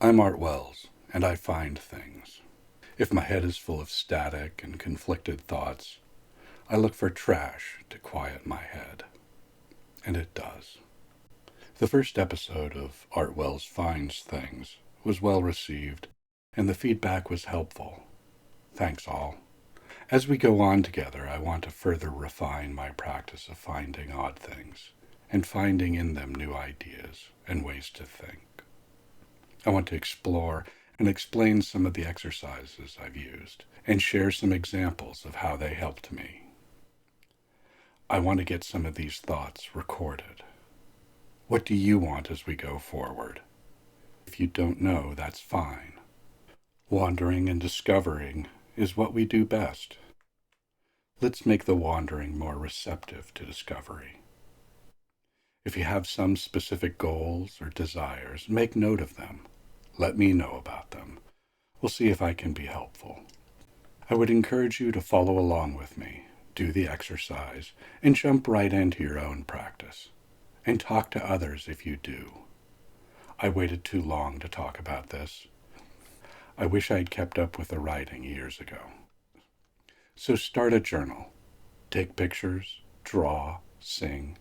I'm Art Wells, and I find things. If my head is full of static and conflicted thoughts, I look for trash to quiet my head. And it does. The first episode of Art Wells Finds Things was well received, and the feedback was helpful. Thanks all. As we go on together, I want to further refine my practice of finding odd things and finding in them new ideas and ways to think. I want to explore and explain some of the exercises I've used and share some examples of how they helped me. I want to get some of these thoughts recorded. What do you want as we go forward? If you don't know, that's fine. Wandering and discovering is what we do best. Let's make the wandering more receptive to discovery. If you have some specific goals or desires, make note of them. Let me know about them. We'll see if I can be helpful. I would encourage you to follow along with me, do the exercise, and jump right into your own practice. And talk to others if you do. I waited too long to talk about this. I wish I'd kept up with the writing years ago. So start a journal. Take pictures, draw, sing,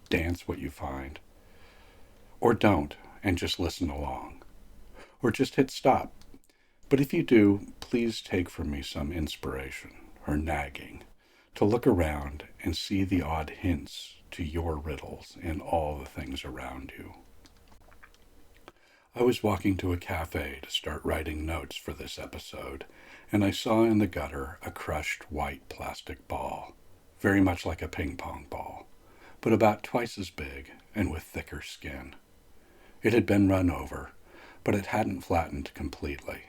dance what you find. Or don't, and just listen along. Or just hit stop. But if you do, please take from me some inspiration, or nagging, to look around and see the odd hints to your riddles in all the things around you. I was walking to a cafe to start writing notes for this episode, and I saw in the gutter a crushed white plastic ball, very much like a ping pong ball, but about twice as big and with thicker skin. It had been run over, but it hadn't flattened completely.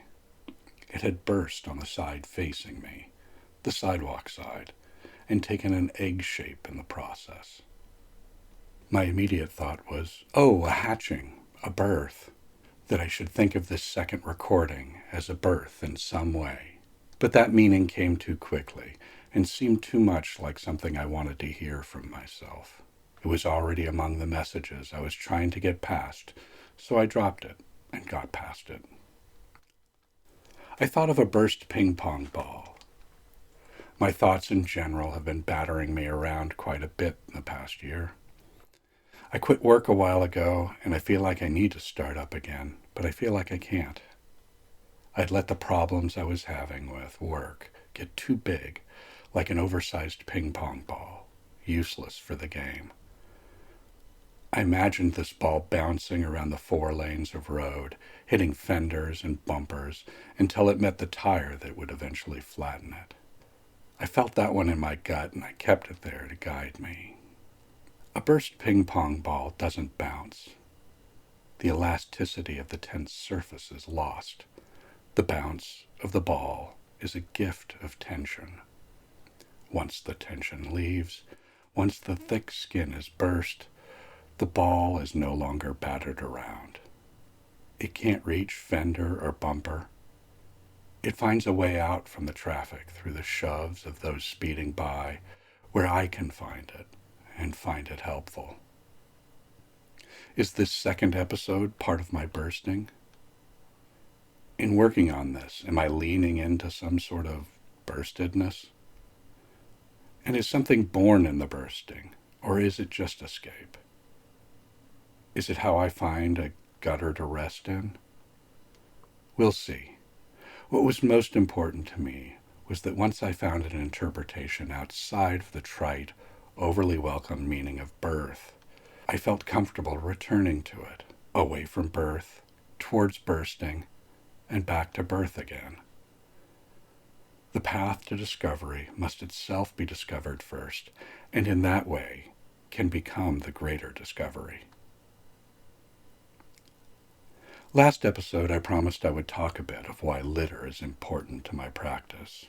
It had burst on the side facing me, the sidewalk side, and taken an egg shape in the process. My immediate thought was, oh, a hatching, a birth, that I should think of this second recording as a birth in some way. But that meaning came too quickly and seemed too much like something I wanted to hear from myself. It was already among the messages I was trying to get past, so I dropped it and got past it. I thought of a burst ping pong ball. My thoughts in general have been battering me around quite a bit in the past year. I quit work a while ago, and I feel like I need to start up again, but I feel like I can't. I'd let the problems I was having with work get too big, like an oversized ping pong ball, useless for the game. I imagined this ball bouncing around the 4 lanes of road, hitting fenders and bumpers until it met the tire that would eventually flatten it. I felt that one in my gut, and I kept it there to guide me. A burst ping pong ball doesn't bounce. The elasticity of the tense surface is lost. The bounce of the ball is a gift of tension. Once the tension leaves, once the thick skin is burst, the ball is no longer battered around. It can't reach fender or bumper. It finds a way out from the traffic through the shoves of those speeding by, where I can find it and find it helpful. Is this second episode part of my bursting? In working on this, am I leaning into some sort of burstedness? And is something born in the bursting, or is it just escape? Is it how I find a gutter to rest in? We'll see. What was most important to me was that once I found an interpretation outside of the trite, overly welcome meaning of birth, I felt comfortable returning to it, away from birth, towards bursting, and back to birth again. The path to discovery must itself be discovered first, and in that way can become the greater discovery. Last episode, I promised I would talk a bit of why litter is important to my practice.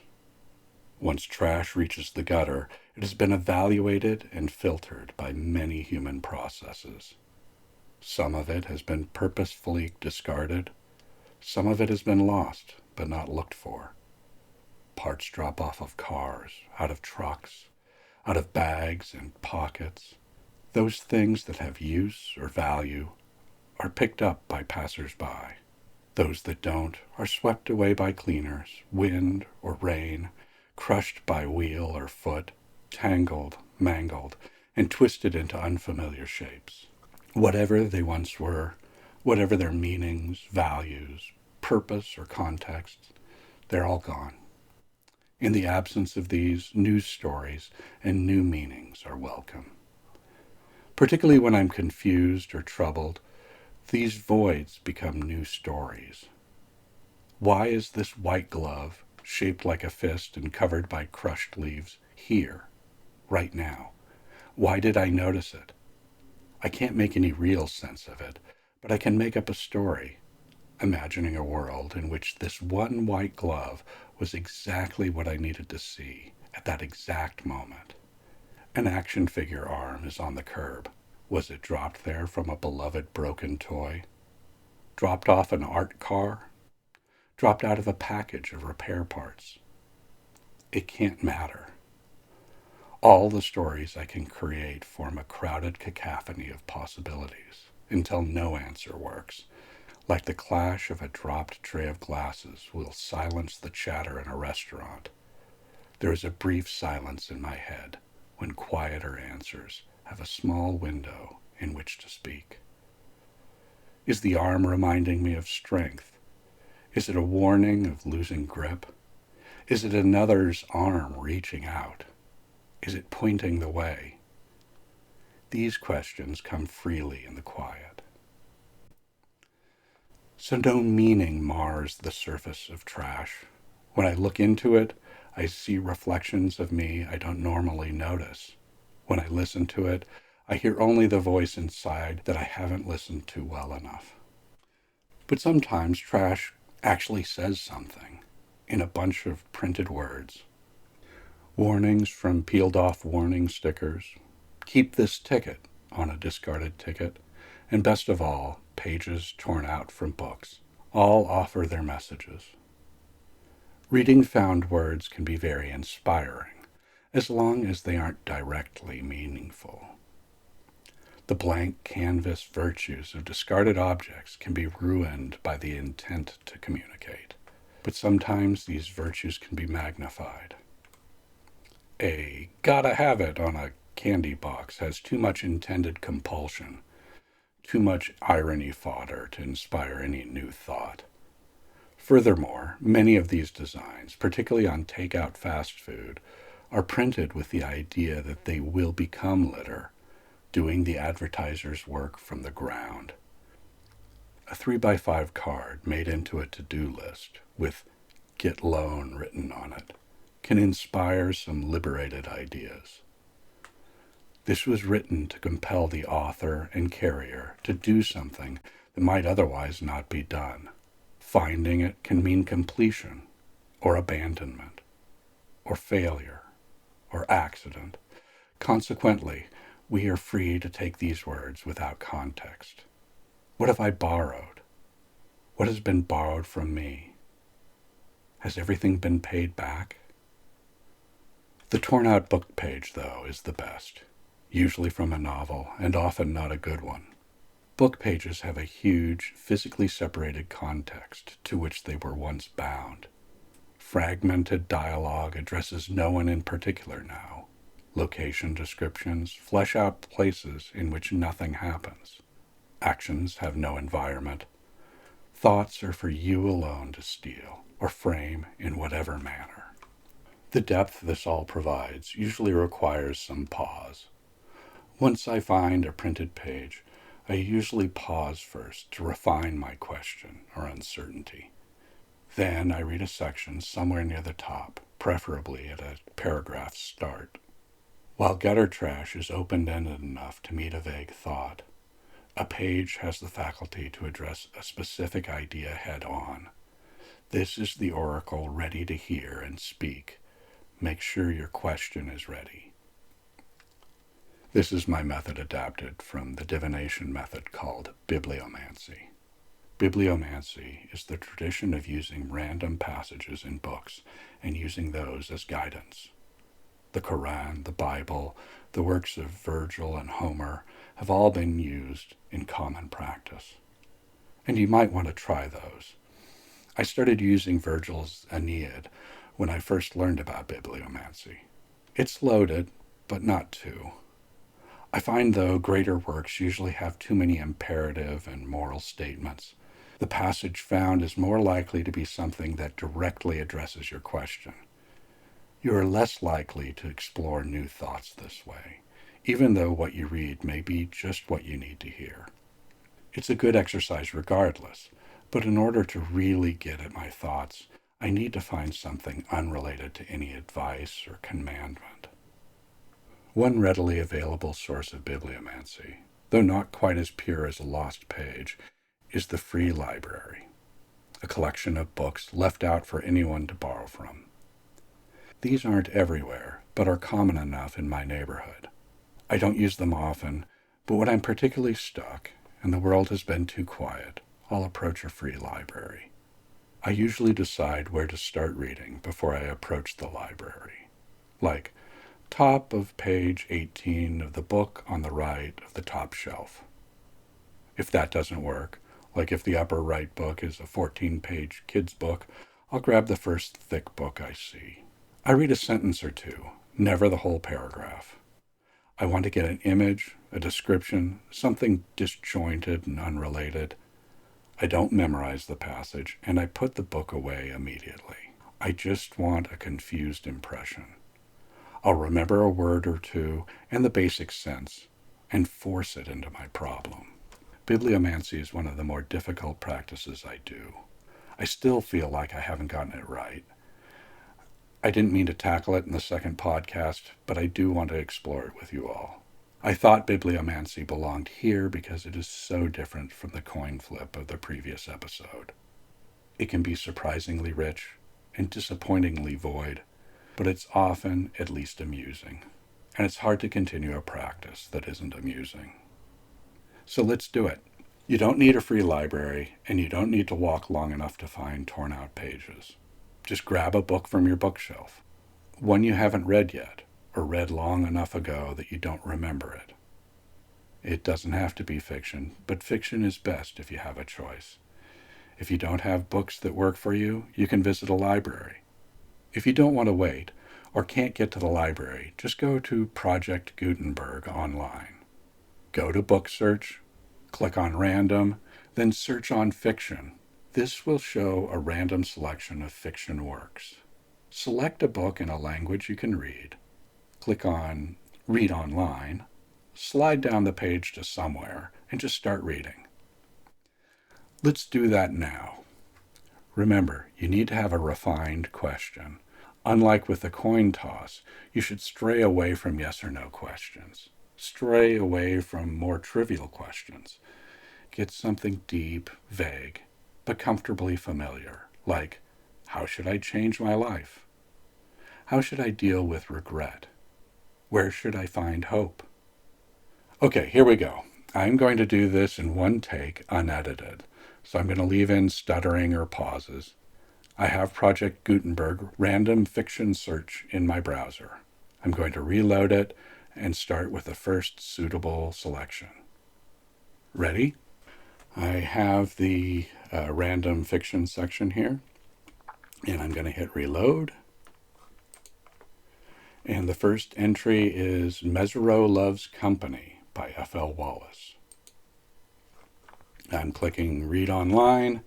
Once trash reaches the gutter, it has been evaluated and filtered by many human processes. Some of it has been purposefully discarded. Some of it has been lost, but not looked for. Parts drop off of cars, out of trucks, out of bags and pockets. Those things that have use or value are picked up by passers-by. Those that don't are swept away by cleaners, wind or rain, crushed by wheel or foot, tangled, mangled, and twisted into unfamiliar shapes. Whatever they once were, whatever their meanings, values, purpose, or context, they're all gone. In the absence of these, new stories and new meanings are welcome. Particularly when I'm confused or troubled, these voids become new stories. Why is this white glove, shaped like a fist and covered by crushed leaves, here, right now? Why did I notice it? I can't make any real sense of it, but I can make up a story, imagining a world in which this one white glove was exactly what I needed to see at that exact moment. An action figure arm is on the curb. Was it dropped there from a beloved broken toy? Dropped off an art car? Dropped out of a package of repair parts? It can't matter. All the stories I can create form a crowded cacophony of possibilities until no answer works. Like the clash of a dropped tray of glasses will silence the chatter in a restaurant. There is a brief silence in my head when quieter answers have a small window in which to speak. Is the arm reminding me of strength? Is it a warning of losing grip? Is it another's arm reaching out? Is it pointing the way? These questions come freely in the quiet. So no meaning mars the surface of trash. When I look into it, I see reflections of me I don't normally notice. When I listen to it, I hear only the voice inside that I haven't listened to well enough. But sometimes trash actually says something in a bunch of printed words. Warnings from peeled off warning stickers. Keep this ticket on a discarded ticket. And best of all, pages torn out from books. All offer their messages. Reading found words can be very inspiring, as long as they aren't directly meaningful. The blank canvas virtues of discarded objects can be ruined by the intent to communicate, but sometimes these virtues can be magnified. A gotta have it on a candy box has too much intended compulsion, too much irony fodder to inspire any new thought. Furthermore, many of these designs, particularly on takeout fast food, are printed with the idea that they will become litter, doing the advertiser's work from the ground. A 3x5 card made into a to-do list with "Get Loan" written on it can inspire some liberated ideas. This was written to compel the author and carrier to do something that might otherwise not be done. Finding it can mean completion, or abandonment, or failure, or accident. Consequently, we are free to take these words without context. What have I borrowed? What has been borrowed from me? Has everything been paid back? The torn out book page, though, is the best, usually from a novel, and often not a good one. Book pages have a huge, physically separated context to which they were once bound. Fragmented dialogue addresses no one in particular now. Location descriptions flesh out places in which nothing happens. Actions have no environment. Thoughts are for you alone to steal or frame in whatever manner. The depth this all provides usually requires some pause. Once I find a printed page, I usually pause first to refine my question or uncertainty. Then I read a section somewhere near the top, preferably at a paragraph's start. While gutter trash is open-ended enough to meet a vague thought, a page has the faculty to address a specific idea head-on. This is the oracle ready to hear and speak. Make sure your question is ready. This is my method adapted from the divination method called Bibliomancy. Bibliomancy is the tradition of using random passages in books and using those as guidance. The Quran, the Bible, the works of Virgil and Homer have all been used in common practice. And you might want to try those. I started using Virgil's Aeneid when I first learned about bibliomancy. It's loaded, but not too. I find, though, greater works usually have too many imperative and moral statements. The passage found is more likely to be something that directly addresses your question. You are less likely to explore new thoughts this way, even though what you read may be just what you need to hear. It's a good exercise regardless, but in order to really get at my thoughts, I need to find something unrelated to any advice or commandment. One readily available source of bibliomancy, though not quite as pure as a lost page, is the free library, a collection of books left out for anyone to borrow from. These aren't everywhere, but are common enough in my neighborhood. I don't use them often, but when I'm particularly stuck and the world has been too quiet, I'll approach a free library. I usually decide where to start reading before I approach the library. Like, top of page 18 of the book on the right of the top shelf. If that doesn't work, like if the upper right book is a 14-page kid's book, I'll grab the first thick book I see. I read a sentence or two, never the whole paragraph. I want to get an image, a description, something disjointed and unrelated. I don't memorize the passage, and I put the book away immediately. I just want a confused impression. I'll remember a word or two and the basic sense, and force it into my problem. Bibliomancy is one of the more difficult practices I do. I still feel like I haven't gotten it right. I didn't mean to tackle it in the second podcast, but I do want to explore it with you all. I thought bibliomancy belonged here because it is so different from the coin flip of the previous episode. It can be surprisingly rich and disappointingly void, but it's often at least amusing, and it's hard to continue a practice that isn't amusing. So let's do it. You don't need a free library, and you don't need to walk long enough to find torn out pages. Just grab a book from your bookshelf, one you haven't read yet, or read long enough ago that you don't remember it. It doesn't have to be fiction, but fiction is best if you have a choice. If you don't have books that work for you, you can visit a library. If you don't want to wait, or can't get to the library, just go to Project Gutenberg online. Go to Book Search, click on Random, then search on Fiction. This will show a random selection of fiction works. Select a book in a language you can read. Click on Read Online. Slide down the page to somewhere and just start reading. Let's do that now. Remember, you need to have a refined question. Unlike with the coin toss, you should stray away from yes or no questions. Stray away from more trivial questions. Get something deep, vague, but comfortably familiar, like, how should I change my life? How should I deal with regret? Where should I find hope? Okay, here we go. I'm going to do this in one take, unedited, so I'm going to leave in stuttering or pauses. I have Project Gutenberg Random Fiction Search in my browser. I'm going to reload it and start with the first suitable selection. Ready? I have the random fiction section here, and I'm going to hit reload. And the first entry is Mesereau Loves Company by F.L. Wallace. I'm clicking Read Online,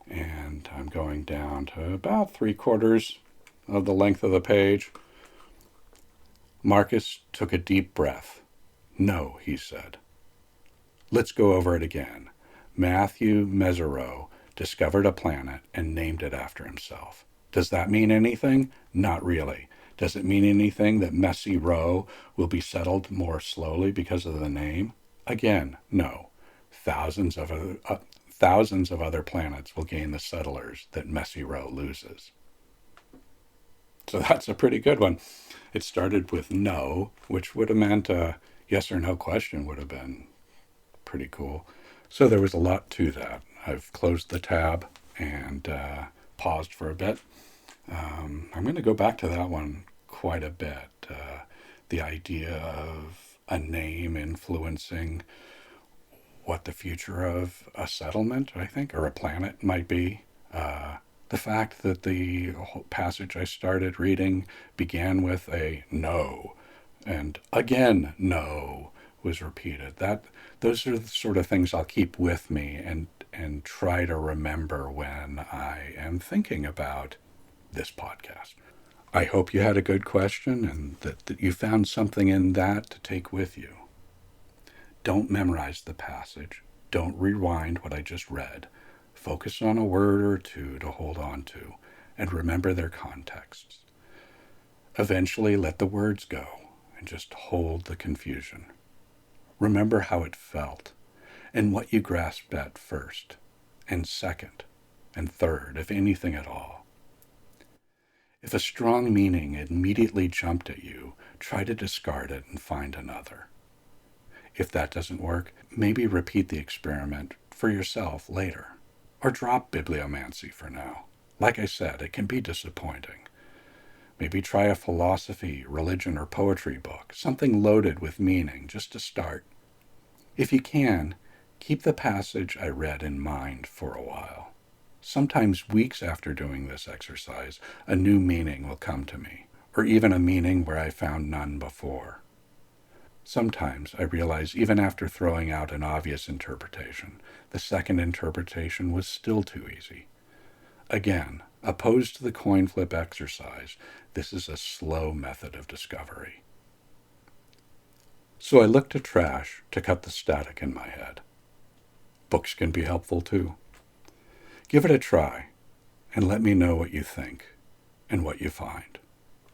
and I'm going down to about 3/4 of the length of the page. Marcus took a deep breath. No, he said. Let's go over it again. Matthew Mesereau discovered a planet and named it after himself. Does that mean anything? Not really. Does it mean anything that Messy Row will be settled more slowly because of the name? Again, no. Thousands of other planets will gain the settlers that Messy Row loses. So that's a pretty good one. It started with no, which would have meant a yes or no question would have been pretty cool. So there was a lot to that. I've closed the tab and paused for a bit. I'm going to go back to that one quite a bit. The idea of a name influencing what the future of a settlement, I think, or a planet might be. The fact that the passage I started reading began with a no, and again no was repeated. Those are the sort of things I'll keep with me and try to remember when I am thinking about this podcast. I hope you had a good question and that you found something in that to take with you. Don't memorize the passage. Don't rewind what I just read. Focus on a word or two to hold on to and remember their contexts. Eventually, let the words go and just hold the confusion. Remember how it felt and what you grasped at first and second and third, if anything at all. If a strong meaning immediately jumped at you, try to discard it and find another. If that doesn't work, maybe repeat the experiment for yourself later. Or drop Bibliomancy for now. Like I said, it can be disappointing. Maybe try a philosophy, religion, or poetry book, something loaded with meaning, just to start. If you can, keep the passage I read in mind for a while. Sometimes weeks after doing this exercise, a new meaning will come to me, or even a meaning where I found none before. Sometimes I realize even after throwing out an obvious interpretation, the second interpretation was still too easy. Again, opposed to the coin flip exercise, this is a slow method of discovery. So I look to trash to cut the static in my head. Books can be helpful too. Give it a try and let me know what you think and what you find.